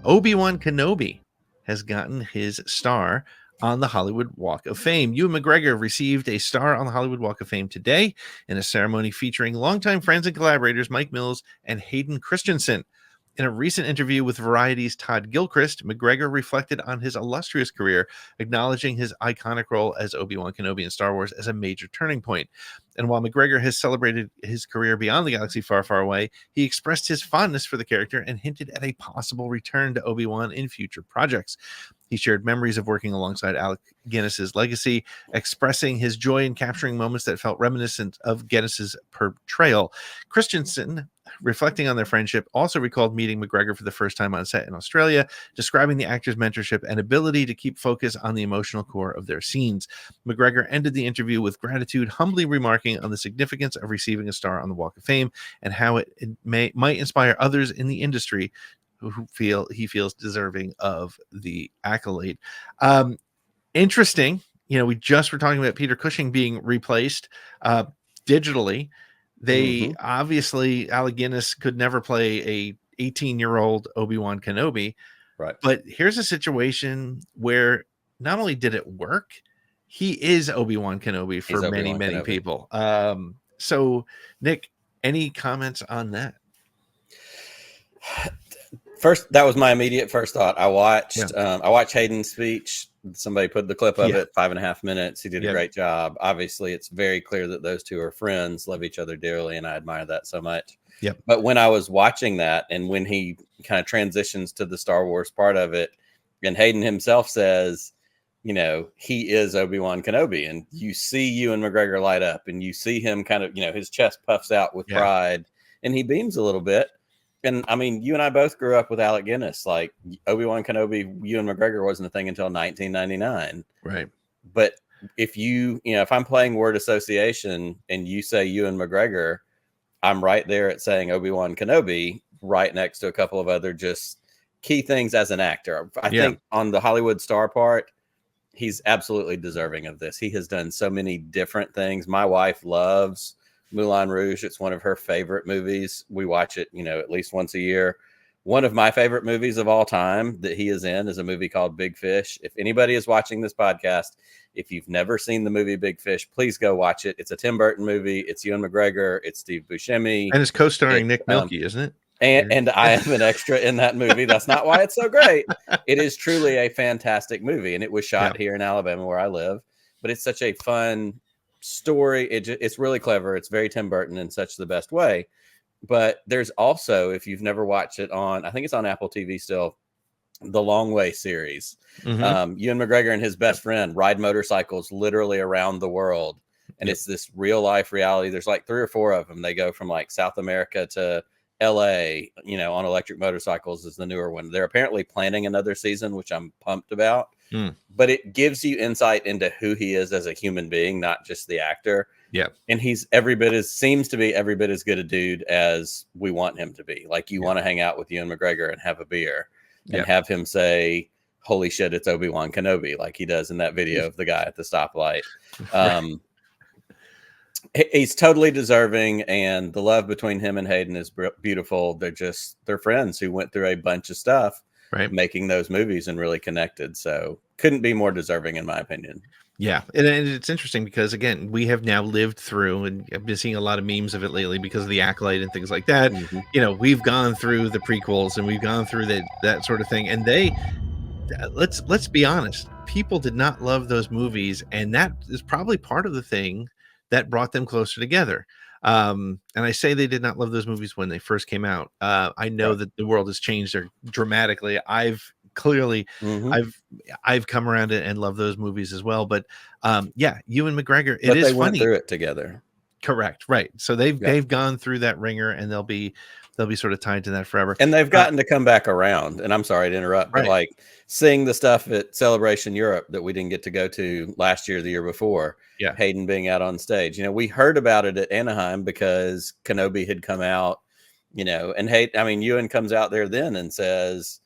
Obi-Wan Kenobi has gotten his star on the Hollywood Walk of Fame. Ewan McGregor received a star on the Hollywood Walk of Fame today in a ceremony featuring longtime friends and collaborators Mike Mills and Hayden Christensen. In a recent interview with Variety's Todd Gilchrist, McGregor reflected on his illustrious career, acknowledging his iconic role as Obi-Wan Kenobi in Star Wars as a major turning point. And while McGregor has celebrated his career beyond the galaxy far, far away, he expressed his fondness for the character and hinted at a possible return to Obi-Wan in future projects. He shared memories of working alongside Alec Guinness's legacy, expressing his joy in capturing moments that felt reminiscent of Guinness's portrayal. Christensen, reflecting on their friendship, also recalled meeting McGregor for the first time on set in Australia, describing the actor's mentorship and ability to keep focus on the emotional core of their scenes. McGregor ended the interview with gratitude, humbly remarking on the significance of receiving a star on the Walk of Fame and how it might inspire others in the industry who he feels deserving of the accolade. Interesting. We just were talking about Peter Cushing being replaced digitally. They obviously, Alec Guinness could never play a 18-year-old Obi-Wan Kenobi. Right. But here's a situation where not only did it work, he is Obi-Wan Kenobi for many people. So Nick, any comments on that? First, that was my immediate first thought. I watched Hayden's speech. Somebody put the clip of it, 5.5 minutes. He did a great job. Obviously, it's very clear that those two are friends, love each other dearly, and I admire that so much. Yep. But when I was watching that, and when he kind of transitions to the Star Wars part of it, and Hayden himself says, he is Obi-Wan Kenobi, and you see Ewan McGregor light up, and you see him kind of, his chest puffs out with pride, and he beams a little bit. And I mean, you and I both grew up with Alec Guinness. Like Obi-Wan Kenobi, Ewan McGregor wasn't a thing until 1999. Right. But if if I'm playing word association and you say Ewan McGregor, I'm right there at saying Obi-Wan Kenobi, right next to a couple of other just key things as an actor. I think on the Hollywood star part, he's absolutely deserving of this. He has done so many different things. My wife loves Moulin Rouge. It's one of her favorite movies. We watch it, at least once a year. One of my favorite movies of all time that he is in is a movie called Big Fish. If anybody is watching this podcast, if you've never seen the movie Big Fish, please go watch it. It's a Tim Burton movie. It's Ewan McGregor. It's Steve Buscemi. And it's co-starring Nick Milky, isn't it? And I am an extra in that movie. That's not why it's so great. It is truly a fantastic movie. And it was shot here in Alabama where I live. But it's such a fun story. It's really clever. It's very Tim Burton in such the best way. But there's also, if you've never watched it I think it's on Apple TV still, the Long Way series. Ewan McGregor and his best friend ride motorcycles literally around the world. And it's this real life reality. There's like 3 or 4 of them. They go from like South America to LA, on electric motorcycles is the newer one. They're apparently planning another season, which I'm pumped about. But it gives you insight into who he is as a human being, not just the actor. Yeah. And he's seems to be every bit as good a dude as we want him to be. Like you want to hang out with Ewan McGregor and have a beer and have him say, holy shit, it's Obi-Wan Kenobi, like he does in that video of the guy at the stoplight. He's totally deserving, and the love between him and Hayden is beautiful. They're friends who went through a bunch of stuff making those movies and really connected. So couldn't be more deserving in my opinion. Yeah. And it's interesting because, again, we have now lived through, and I've been seeing a lot of memes of it lately because of the Acolyte and things like that. We've gone through the prequels and we've gone through that sort of thing. And let's be honest, people did not love those movies. And that is probably part of the thing that brought them closer together. And I say they did not love those movies when they first came out. I know that the world has changed there dramatically. I've clearly I've come around it and love those movies as well. But Ewan McGregor, it is funny. Went through it together. Correct. Right. So they've gone through that ringer, and they'll be sort of tied to that forever. And they've gotten to come back around. And I'm sorry to interrupt, but like seeing the stuff at Celebration Europe that we didn't get to go to last year, the year before, Hayden being out on stage. We heard about it at Anaheim because Kenobi had come out, and Ewan comes out there then and says,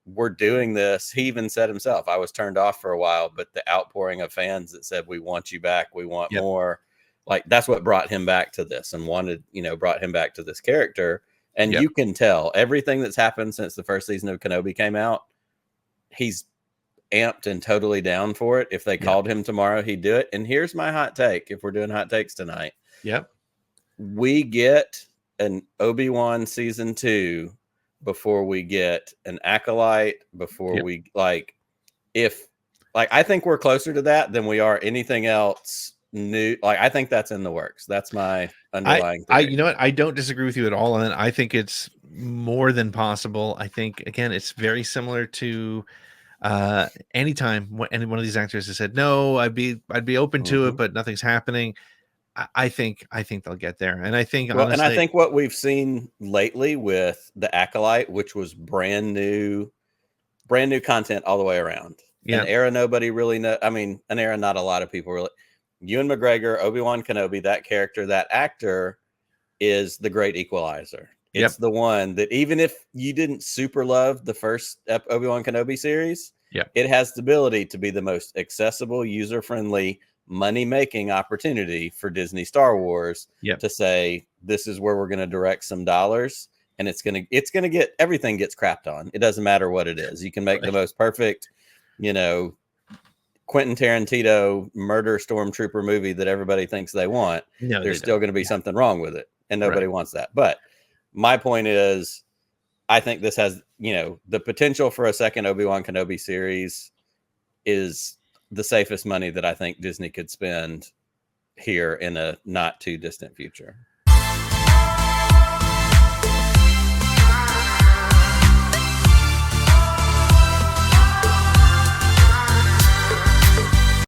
we're doing this. He even said himself, I was turned off for a while, but the outpouring of fans that said, we want you back, we want more. Like that's what brought him back to this and brought him back to this character. And Yep. you can tell everything that's happened since the first season of Kenobi came out. He's amped and totally down for it. If they called him tomorrow, he'd do it. And here's my hot take. If we're doing hot takes tonight, Yep. we get an Obi-Wan season 2 before we get an Acolyte, before we I think we're closer to that than we are anything else new. Like, I think that's in the works. That's my underlying theory. You know what? I don't disagree with you at all. And I think it's more than possible. I think, again, it's very similar to anytime any one of these actors has said, no, I'd be open to it, but nothing's happening. I think they'll get there. And I think, honestly, and I think what we've seen lately with the Acolyte, which was brand new content all the way around. An era nobody really know. I mean, an era not a lot of people really. Ewan McGregor, Obi-Wan Kenobi, that character, that actor is the great equalizer. It's the one that, even if you didn't super love the first Obi-Wan Kenobi series, it has the ability to be the most accessible, user-friendly, money-making opportunity for Disney Star Wars to say, this is where we're going to direct some dollars, and it's gonna get, everything gets crapped on. It doesn't matter what it is. You can make the most perfect, Quentin Tarantino murder stormtrooper movie that everybody thinks they want. There's still going to be something wrong with it, and nobody wants that. But my point is, I think this has, the potential for a second Obi-Wan Kenobi series is the safest money that I think Disney could spend here in a not too distant future.